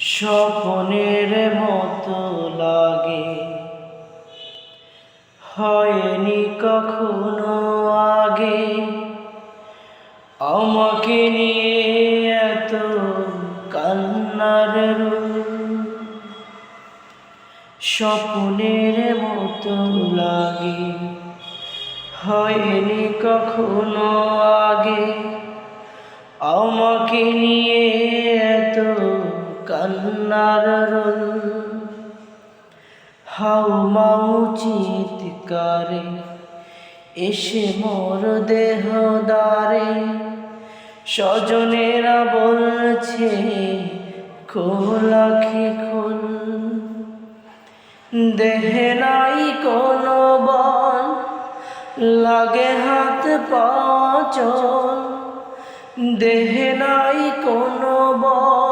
স্বপ্নের মতো লাগে, হয়নি কখনো আগে আমাকে নিয়ে এত কান্নার রোল। স্বপ্নের মতো লাগে, হয়নি কখনো আগে আমাকে নিয়ে এত কান্নার রোল। হাউমাউ চিৎকারে এসে মোর দেহ দ্বারে, স্বজনেরা বলছে খোল আঁখি খোল। দেহে নাই কোনো বল, লাগে হাত পা চল। দেহে নাই কোনো বল,